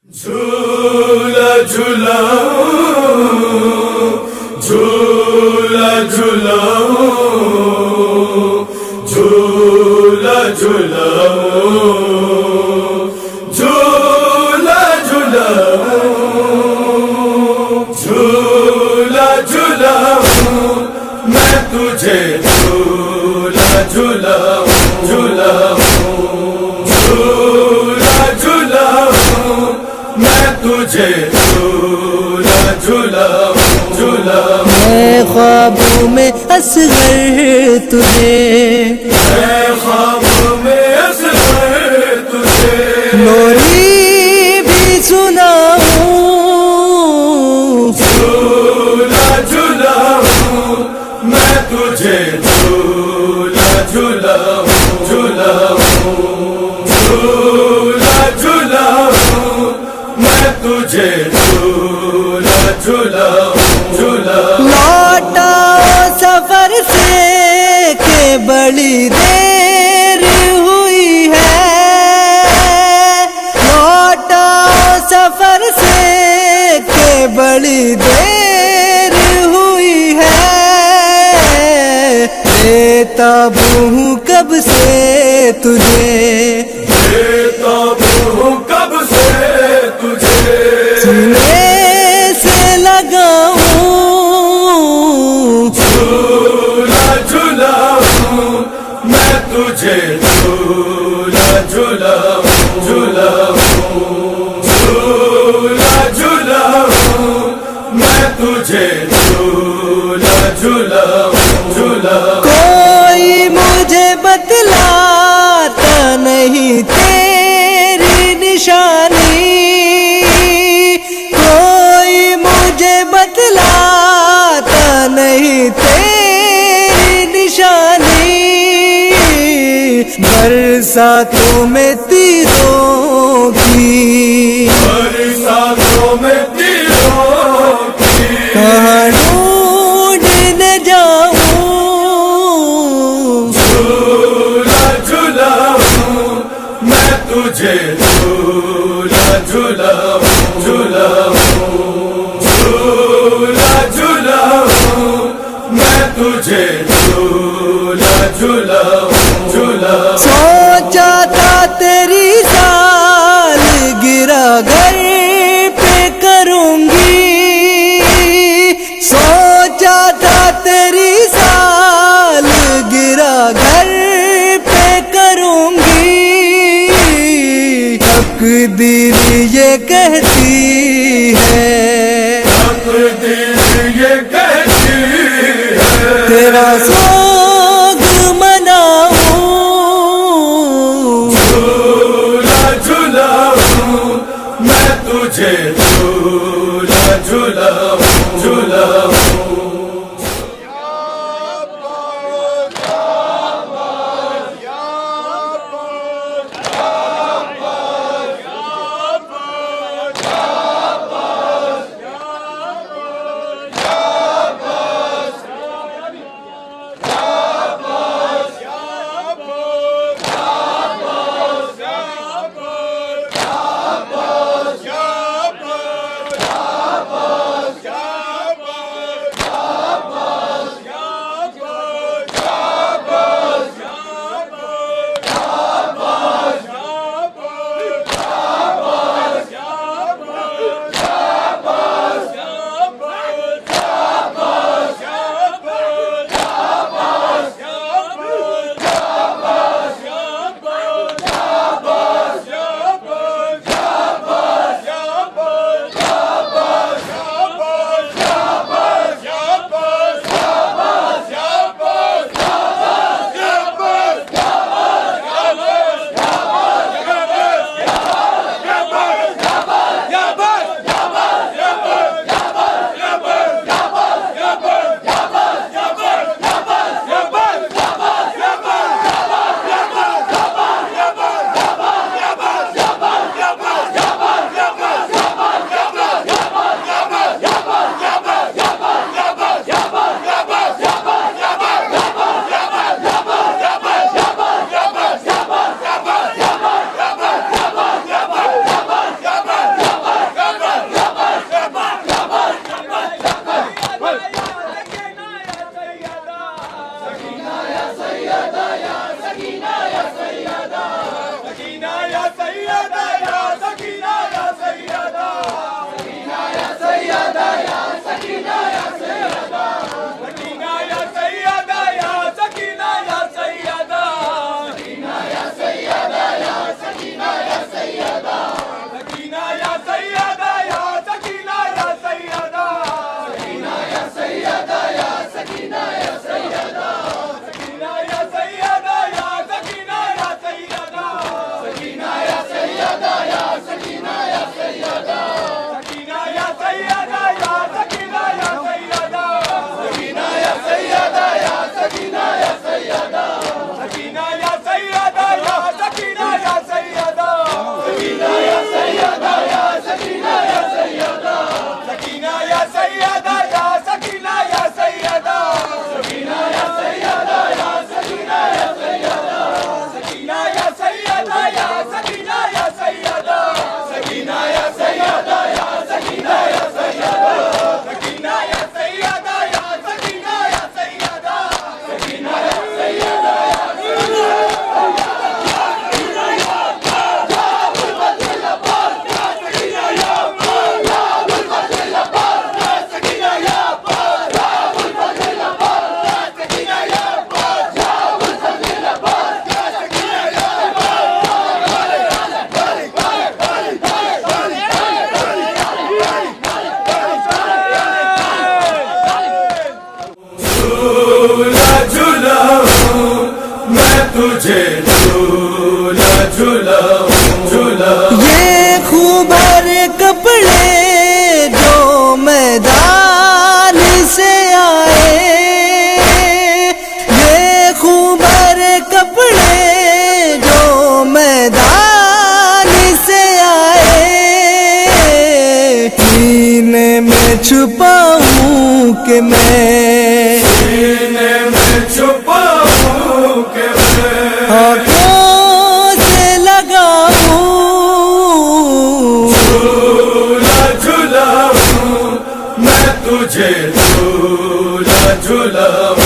جھولا جھولاؤں جھولا جھولاؤں جھولا جھولاؤں جھولا جھولاؤں جھولا جھولاؤں میں تجھے جھولا جھولاؤں جھولاؤں جھولا جھولاؤں میں تجھے جھولا جھولاؤں جھولاؤں میں خوابوں میں اصغر تجھے میں خوابوں میں اصغر تجھے لوری بھی سناؤں جھولا جھولاؤں میں تجھے جھولا جھولاؤں جھولاؤں جھولا جھولاؤں میں تجھے جھولا جھولاؤں جھولاؤں لوٹا سفر سے کہ بڑی دیر ہوئی ہے لوٹا سفر سے کہ بڑی دیر ہوئی ہے دیتا ہوں کب سے تجھے دیتا ہوں کب سے تجھے سینے سے لگاؤں جھولا جھولاؤں میں تجھے جھولا جھولاؤں جھولاؤں جھولا جھولاؤں میں تجھے جھولا جھولاؤں جھولاؤں کوئی مجھے بتلاتا نہیں تیری نشانی کوئی مجھے بتلاتا نہیں تیری نشانی برساتوں میں تیروں کی برساتوں میں تیروں کی کہاں ڈھونڈنے جاؤں جھولا جھولاؤں میں تجھے جھولا جھولاؤں جھولاؤں جھولا جھولاؤں میں تجھے جھولا جھولاؤں جھولاؤں سوچا تھا تیری سال گرا گھر پہ کروں گی سوچا تھا تیری سال گرا گھر پہ کروں گی تقدیر یہ کہتی ہے تقدیر یہ کہتی ہے تیرا سوگ مناؤں جھولا جھولاؤں میں تجھے جھولا جھولاؤں جھولاؤں بھر کپڑے جو میدان سے آئے، یہ خوب بھر کپڑے جو میدان سے آئے، سینے میں چھپاؤں کہ میں، سینے میں چھپاؤں کہ میں، ہاتھوں سے لگاؤں، جھولا جھولاؤں میں تجھے، جھولا جھولاؤں